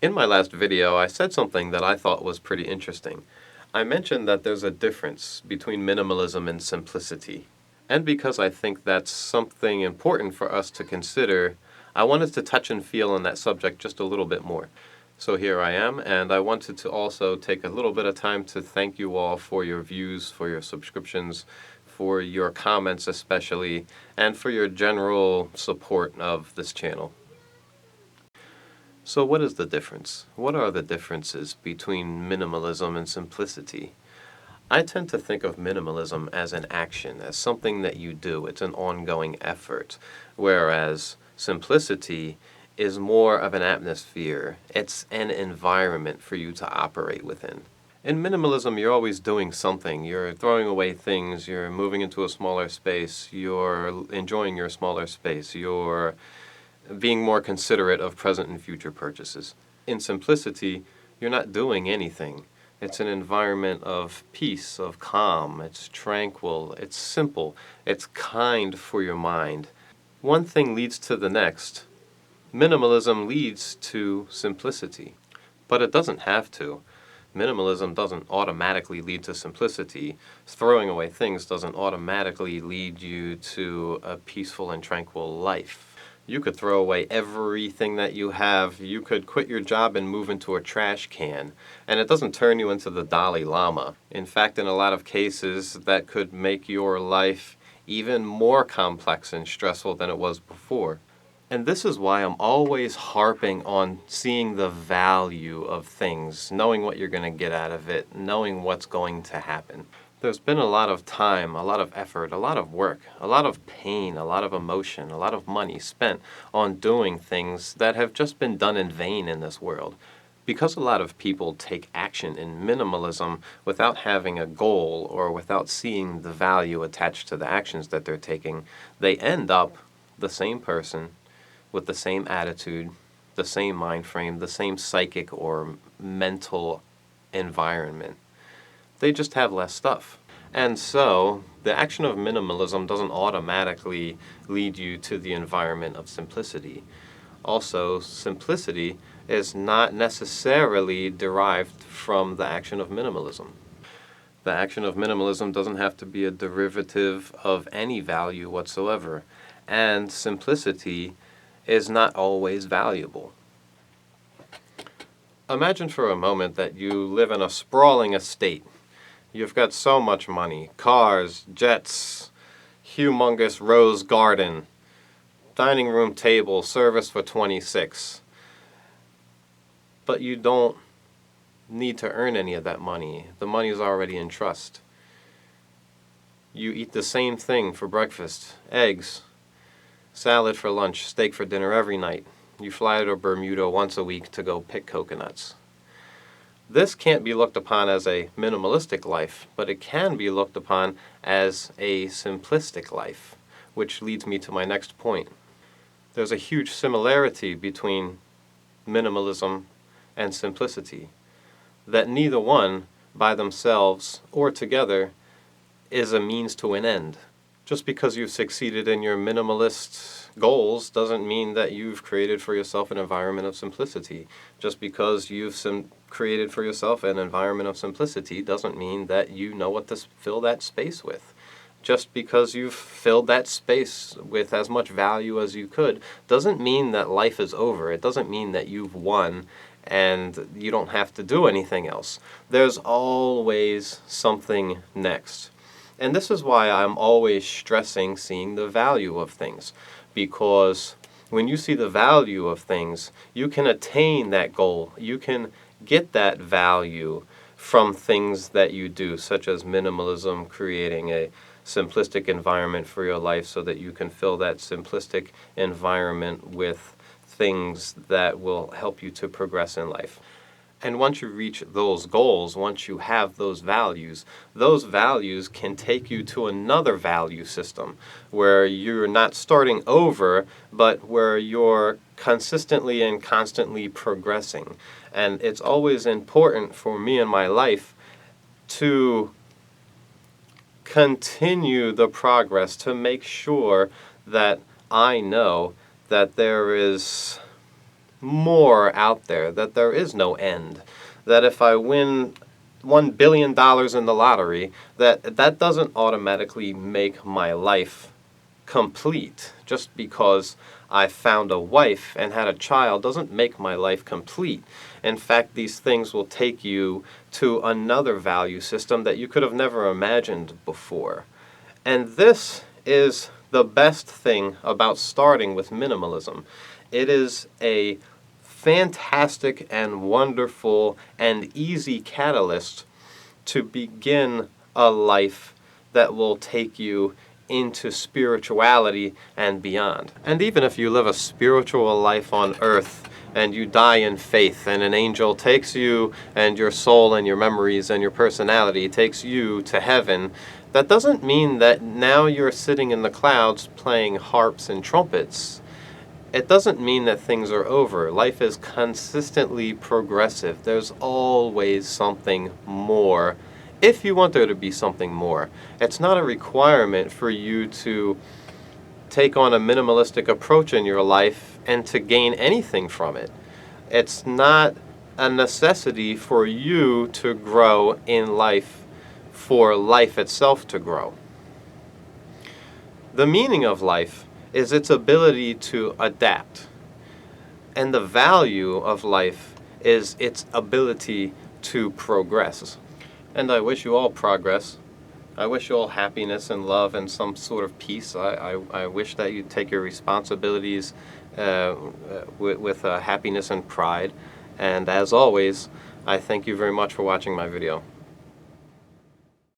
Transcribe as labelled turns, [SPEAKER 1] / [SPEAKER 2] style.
[SPEAKER 1] In my last video, I said something that I thought was pretty interesting. I mentioned that there's a difference between minimalism and simplicity. And because I think that's something important for us to consider, I wanted to touch and feel on that subject just a little bit more. So here I am, and I wanted to also take a little bit of time to thank you all for your views, for your subscriptions, for your comments especially, and for your general support of this channel. So what is the difference? What are the differences between minimalism and simplicity? I tend to think of minimalism as an action, as something that you do. It's an ongoing effort, whereas simplicity is more of an atmosphere. It's an environment for you to operate within. In minimalism, you're always doing something. You're throwing away things, you're moving into a smaller space, you're enjoying your smaller space, you're being more considerate of present and future purchases. In simplicity, you're not doing anything. It's an environment of peace, of calm. It's tranquil. It's simple. It's kind for your mind. One thing leads to the next. Minimalism leads to simplicity, but it doesn't have to. Minimalism doesn't automatically lead to simplicity. Throwing away things doesn't automatically lead you to a peaceful and tranquil life. You could throw away everything that you have. You could quit your job and move into a trash can, and it doesn't turn you into the Dalai Lama. In fact, in a lot of cases, that could make your life even more complex and stressful than it was before. And this is why I'm always harping on seeing the value of things, knowing what you're going to get out of it, knowing what's going to happen. There's been a lot of time, a lot of effort, a lot of work, a lot of pain, a lot of emotion, a lot of money spent on doing things that have just been done in vain in this world. Because a lot of people take action in minimalism without having a goal or without seeing the value attached to the actions that they're taking, they end up the same person with the same attitude, the same mind frame, the same psychic or mental environment. They just have less stuff. And so, the action of minimalism doesn't automatically lead you to the environment of simplicity. Also, simplicity is not necessarily derived from the action of minimalism. The action of minimalism doesn't have to be a derivative of any value whatsoever. And simplicity is not always valuable. Imagine for a moment that you live in a sprawling estate. You've got so much money, cars, jets, humongous rose garden, dining room table, service for 26. But you don't need to earn any of that money. The money is already in trust. You eat the same thing for breakfast, eggs, salad for lunch, steak for dinner every night. You fly to Bermuda once a week to go pick coconuts. This can't be looked upon as a minimalistic life, but it can be looked upon as a simplistic life, which leads me to my next point. There's a huge similarity between minimalism and simplicity, that neither one, by themselves or together, is a means to an end. Just because you've succeeded in your minimalist goals doesn't mean that you've created for yourself an environment of simplicity. Just because you've created for yourself an environment of simplicity doesn't mean that you know what to fill that space with. Just because you've filled that space with as much value as you could doesn't mean that life is over. It doesn't mean that you've won and you don't have to do anything else. There's always something next. And this is why I'm always stressing seeing the value of things. Because when you see the value of things, you can attain that goal. You can get that value from things that you do, such as minimalism, creating a simplistic environment for your life so that you can fill that simplistic environment with things that will help you to progress in life. And once you reach those goals, once you have those values can take you to another value system where you're not starting over, but where you're consistently and constantly progressing. And it's always important for me in my life to continue the progress, to make sure that I know that there is more out there, that there is no end, that if I win $1 billion in the lottery, that doesn't automatically make my life complete. Just because I found a wife and had a child doesn't make my life complete. In fact, these things will take you to another value system that you could have never imagined before. And this is the best thing about starting with minimalism. It is a fantastic and wonderful and easy catalyst to begin a life that will take you into spirituality and beyond. And even if you live a spiritual life on earth and you die in faith and an angel takes you and your soul and your memories and your personality takes you to heaven, that doesn't mean that now you're sitting in the clouds playing harps and trumpets. It doesn't mean that things are over. Life is consistently progressive. There's always something more, if you want there to be something more. It's not a requirement for you to take on a minimalistic approach in your life and to gain anything from it. It's not a necessity for you to grow in life, for life itself to grow. The meaning of life is its ability to adapt. And the value of life is its ability to progress. And I wish you all progress. I wish you all happiness and love and some sort of peace. I wish that you take your responsibilities with happiness and pride. And as always, I thank you very much for watching my video.